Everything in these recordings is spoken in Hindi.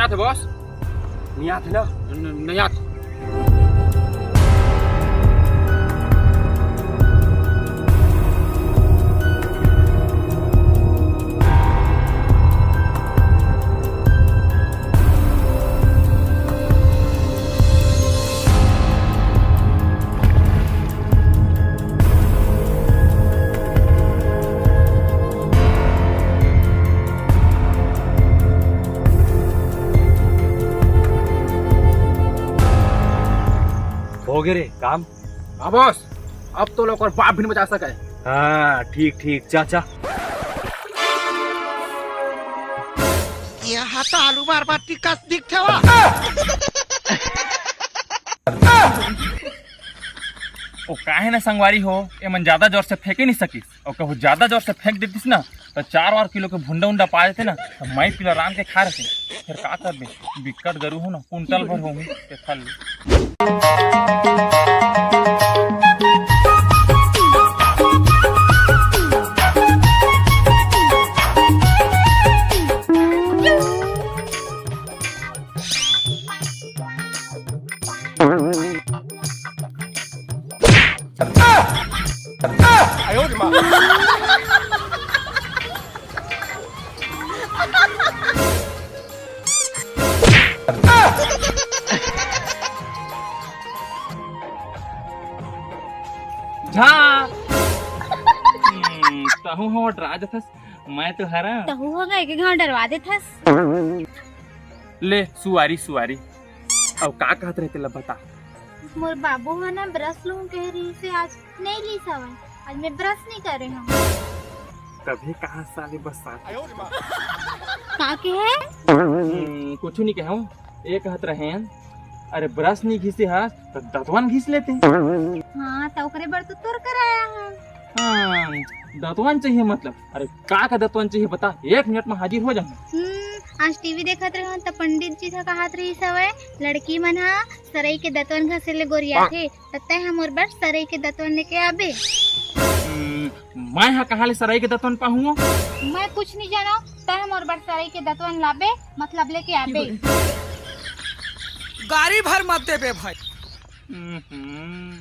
नहीं आते बॉस, नहीं आते ना? नहीं आते। हो गए रे काम? हाँ बॉस, अब तो लोग और बाप भी नहीं बचा सके। हाँ ठीक ठीक, चाचा यहाँ तो आलू बार बार टिक्का दिखते हुआ। ओ काहे ना संगवारी हो, ये मन ज्यादा जोर से फेंके नहीं सकीस, और कहूँ ज्यादा जोर से फेंक देतीस ना तो 4 किलो के भुंडा उंडा पा देते ना, तो मैं पिला राम के खा रहे फिर का कर बे, बिकट गरू हो ना, कुंटल भर हो के खा ले। तहु हो डरा देथस, मैं तो हरा तहु हो गए के गांव डरवा देथस। ले सुवारी सुवारी, अब का कहत रहते ला बता। मोर बाबू है ना ब्रश लूं कह रही से, आज नहीं ली सवन, आज मैं ब्रश नहीं कर रही हूँ। कभी कहा साले बस का के है? कुछ नहीं कहूँ, ये कहत रहे अरे ब्रश नहीं घिसे हाथ तो दतवन घिस लेते। हाँ तो ओकरे बर तो तोर कराया हूँ। हाँ दतवन चाहिए मतलब, अरे का दतवन चाहिए बता, 1 मिनट में हाजिर हो जाऊँ। आज टीवी देखत रहे तो पंडित जी था कहत रही सवय लड़की मन हा सरई के दतवन घसे ले गोरिया थे, तत्ते हमर बर सरई के दतवन लेके आबे। मैं यहाँ कहाँ ले सराई के दतवन पाऊंगा? मैं कुछ नहीं जाना, तय हमर बर सरई के दतवन लाबे मतलब लेके आबे। गाड़ी भर मत दे बे भाई।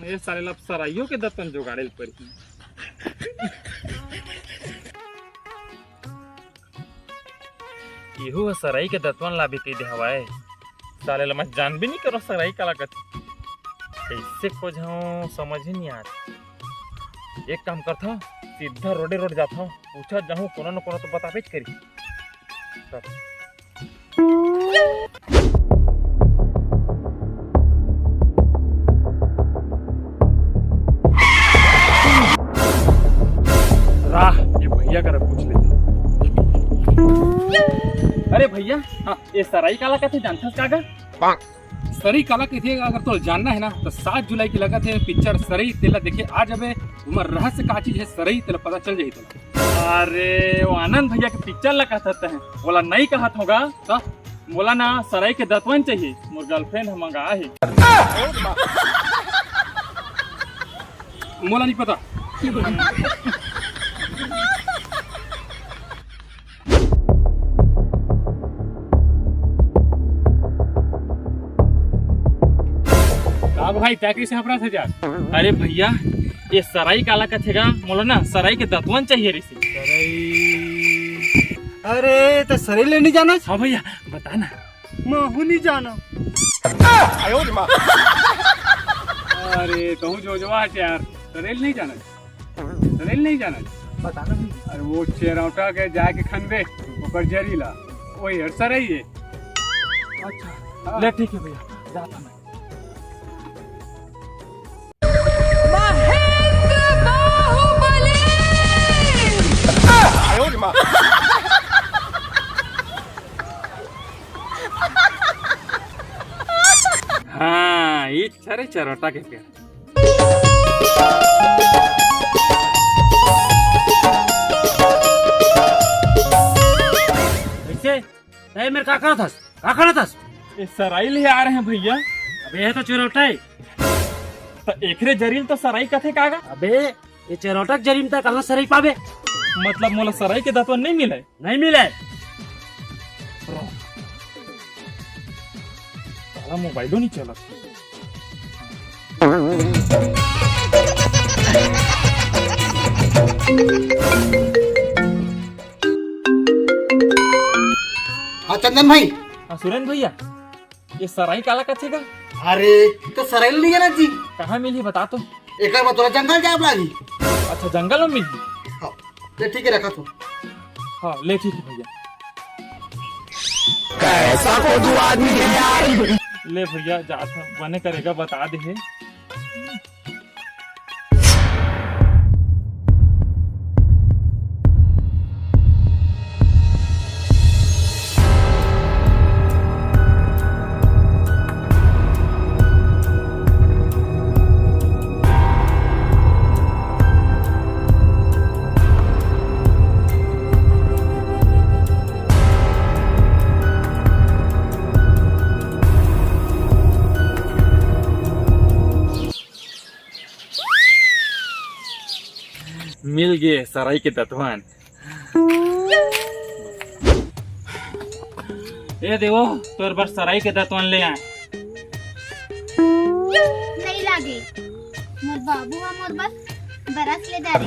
ये सारे लब सराइयों के दतवन जुगाड़े पर इहू सराई के दतवन लाबे के दे हवाए, साले ला मैं जान भी नहीं करो सराई काला कथी, कैसे को जाऊं समझ ही नहीं आता। एक काम करता हूँ, सीधा रोड जाता हूँ, पूछा जाऊँ कोनो न कोनो तो बताबे करी। राह ये भैया कर पूछ लेता। अरे भैया, हाँ ये सराई काला कहते जानता कागा? सरी काला कहते अगर तो जानना है ना तो 7 जुलाई की लगत है पिक्चर सरई, तेला देखे आ जाबे, उमर रहस्य का चीज है सरई, तेला पता चल जाई तेला। अरे वो आनंद भैया के पिक्चर ला कहते हैं, बोला नहीं कहत होगा तो बोला ना सराई के दतवन चाहिए, मोर गर्लफ्रेंड मंगा है। मोला नहीं पता। भाई टैक्सी से अपना से जा। अरे भैया ये सराई काला का थेगा, बोला ना सराई के दतवन चाहिए रे। अरे तो सरे ले नहीं जाना? हाँ भैया बता ना। मैं नहीं जाना। अरे कहूँ जो यार, सरेल नहीं जाना, सरेल नहीं जाना, बता ना भैया। अरे वो चेरौटा के जाके खनबे ऊपर जरीला वही हर सरई है। अच्छा ले ठीक है भैया, जाता मैं। हाँ ये छरे चरोटा के पेड़। ऐसे मेरे का करना था? ये सराई ले आ रहे हैं भैया। अबे ये तो चिरोटा है। तो एकरे जरील तो सराई कथे कागा? अबे ये चिरोटा जरीम तक कहाँ सराई पावे? मतलब मोला सराई के दतवन नहीं मिले? नहीं मिले। साला मोबाइलो नहीं चला। हाँ चंदन भाई। हाँ सुरेंद्र भैया, ये सराई काला कथेगा? अरे तो सराइल नहीं है ना जी। कहाँ मिली बता तो। एक बार तोरा जंगल जाए लागी। अच्छा जंगल में मिली। हाँ ले ठीक है रखा तो। हाँ ले ठीक है भैया। ले भैया जा बने करेगा बता दे है। मिल गए सराई के दतवन। ए देवो तोर बार सराई के दतवन ले आए। नहीं लागे मोर बाबू हा मोर बस बरस ले दारी।